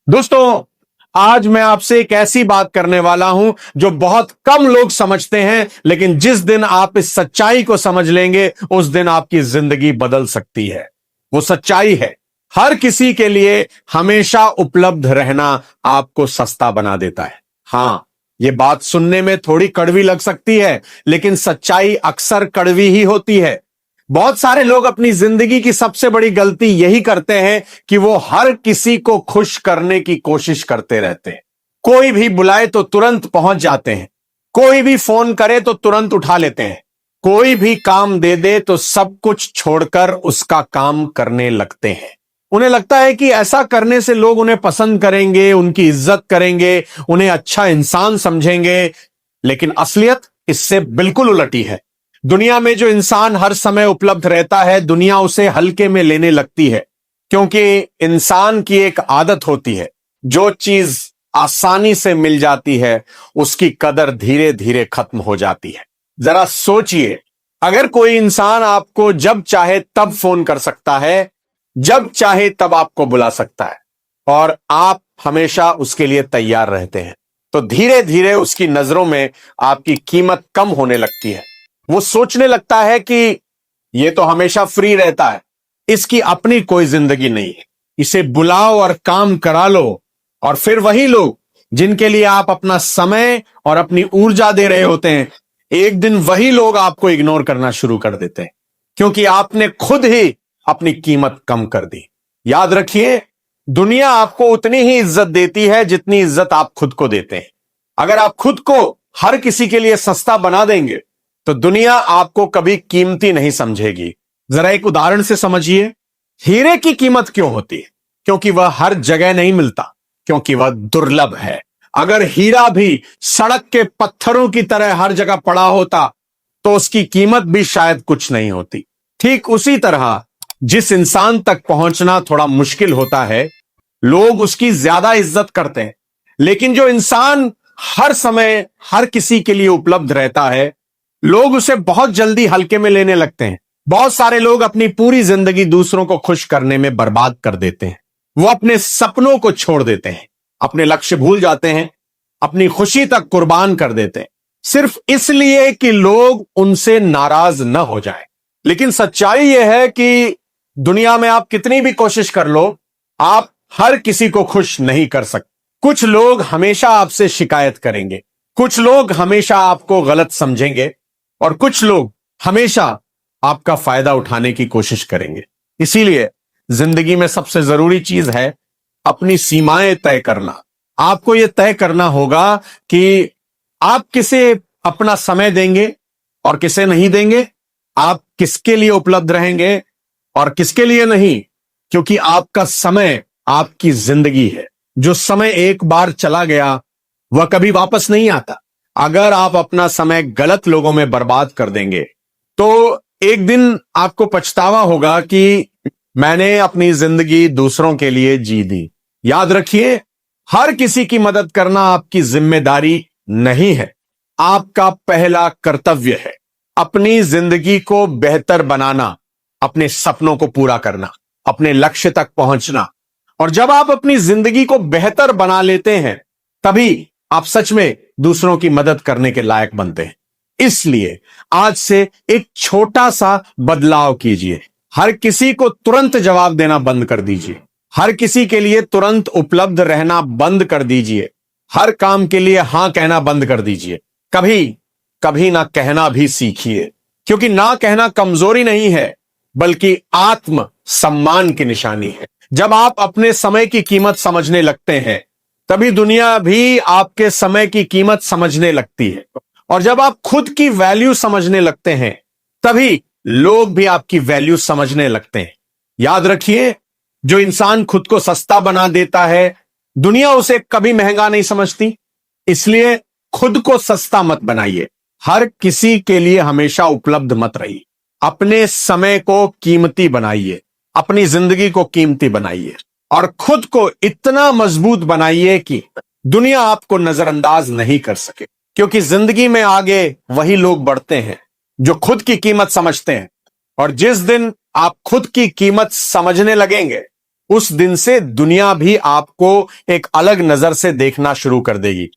दोस्तों, आज मैं आपसे एक ऐसी बात करने वाला हूं जो बहुत कम लोग समझते हैं, लेकिन जिस दिन आप इस सच्चाई को समझ लेंगे उस दिन आपकी जिंदगी बदल सकती है। वो सच्चाई है, हर किसी के लिए हमेशा उपलब्ध रहना आपको सस्ता बना देता है। हां, ये बात सुनने में थोड़ी कड़वी लग सकती है, लेकिन सच्चाई अक्सर कड़वी ही होती है। बहुत सारे लोग अपनी जिंदगी की सबसे बड़ी गलती यही करते हैं कि वो हर किसी को खुश करने की कोशिश करते रहते हैं। कोई भी बुलाए तो तुरंत पहुंच जाते हैं, कोई भी फोन करे तो तुरंत उठा लेते हैं, कोई भी काम दे दे तो सब कुछ छोड़कर उसका काम करने लगते हैं। उन्हें लगता है कि ऐसा करने से लोग उन्हें पसंद करेंगे, उनकी इज्जत करेंगे, उन्हें अच्छा इंसान समझेंगे, लेकिन असलियत इससे बिल्कुल उलटी है। दुनिया में जो इंसान हर समय उपलब्ध रहता है, दुनिया उसे हल्के में लेने लगती है, क्योंकि इंसान की एक आदत होती है, जो चीज आसानी से मिल जाती है उसकी कदर धीरे धीरे खत्म हो जाती है। जरा सोचिए, अगर कोई इंसान आपको जब चाहे तब फोन कर सकता है, जब चाहे तब आपको बुला सकता है, और आप हमेशा उसके लिए तैयार रहते हैं, तो धीरे धीरे उसकी नजरों में आपकी कीमत कम होने लगती है। वो सोचने लगता है कि ये तो हमेशा फ्री रहता है, इसकी अपनी कोई जिंदगी नहीं है, इसे बुलाओ और काम करा लो। और फिर वही लोग जिनके लिए आप अपना समय और अपनी ऊर्जा दे रहे होते हैं, एक दिन वही लोग आपको इग्नोर करना शुरू कर देते हैं, क्योंकि आपने खुद ही अपनी कीमत कम कर दी। याद रखिए, दुनिया आपको उतनी ही इज्जत देती है जितनी इज्जत आप खुद को देते हैं। अगर आप खुद को हर किसी के लिए सस्ता बना देंगे तो दुनिया आपको कभी कीमती नहीं समझेगी। जरा एक उदाहरण से समझिए, हीरे की कीमत क्यों होती है? क्योंकि वह हर जगह नहीं मिलता, क्योंकि वह दुर्लभ है। अगर हीरा भी सड़क के पत्थरों की तरह हर जगह पड़ा होता तो उसकी कीमत भी शायद कुछ नहीं होती। ठीक उसी तरह जिस इंसान तक पहुंचना थोड़ा मुश्किल होता है, लोग उसकी ज्यादा इज्जत करते हैं, लेकिन जो इंसान हर समय हर किसी के लिए उपलब्ध रहता है, लोग उसे बहुत जल्दी हल्के में लेने लगते हैं। बहुत सारे लोग अपनी पूरी जिंदगी दूसरों को खुश करने में बर्बाद कर देते हैं। वो अपने सपनों को छोड़ देते हैं, अपने लक्ष्य भूल जाते हैं, अपनी खुशी तक कुर्बान कर देते हैं, सिर्फ इसलिए कि लोग उनसे नाराज न हो जाएं। लेकिन सच्चाई यह है कि दुनिया में आप कितनी भी कोशिश कर लो, आप हर किसी को खुश नहीं कर सकते। कुछ लोग हमेशा आपसे शिकायत करेंगे, कुछ लोग हमेशा आपको गलत समझेंगे, और कुछ लोग हमेशा आपका फायदा उठाने की कोशिश करेंगे। इसीलिए जिंदगी में सबसे जरूरी चीज है अपनी सीमाएं तय करना। आपको यह तय करना होगा कि आप किसे अपना समय देंगे और किसे नहीं देंगे, आप किसके लिए उपलब्ध रहेंगे और किसके लिए नहीं, क्योंकि आपका समय आपकी जिंदगी है। जो समय एक बार चला गया वह कभी वापस नहीं आता। अगर आप अपना समय गलत लोगों में बर्बाद कर देंगे तो एक दिन आपको पछतावा होगा कि मैंने अपनी जिंदगी दूसरों के लिए जी दी। याद रखिए, हर किसी की मदद करना आपकी जिम्मेदारी नहीं है, आपका पहला कर्तव्य है। अपनी जिंदगी को बेहतर बनाना, अपने सपनों को पूरा करना, अपने लक्ष्य तक पहुंचना। और जब आप अपनी जिंदगी को बेहतर बना लेते हैं, तभी आप सच में दूसरों की मदद करने के लायक बनते हैं। इसलिए आज से एक छोटा सा बदलाव कीजिए। हर किसी को तुरंत जवाब देना बंद कर दीजिए, हर किसी के लिए तुरंत उपलब्ध रहना बंद कर दीजिए, हर काम के लिए हां कहना बंद कर दीजिए। कभी कभी ना कहना भी सीखिए, क्योंकि ना कहना कमजोरी नहीं है, बल्कि आत्म सम्मान की निशानी है। जब आप अपने समय की कीमत समझने लगते हैं, तभी दुनिया भी आपके समय की कीमत समझने लगती है। और जब आप खुद की वैल्यू समझने लगते हैं, तभी लोग भी आपकी वैल्यू समझने लगते हैं। याद रखिए, जो इंसान खुद को सस्ता बना देता है, दुनिया उसे कभी महंगा नहीं समझती। इसलिए खुद को सस्ता मत बनाइए, हर किसी के लिए हमेशा उपलब्ध मत रहिए। अपने समय को कीमती बनाइए, अपनी जिंदगी को कीमती बनाइए, और खुद को इतना मजबूत बनाइए कि दुनिया आपको नजरअंदाज नहीं कर सके। क्योंकि जिंदगी में आगे वही लोग बढ़ते हैं जो खुद की कीमत समझते हैं, और जिस दिन आप खुद की कीमत समझने लगेंगे, उस दिन से दुनिया भी आपको एक अलग नजर से देखना शुरू कर देगी।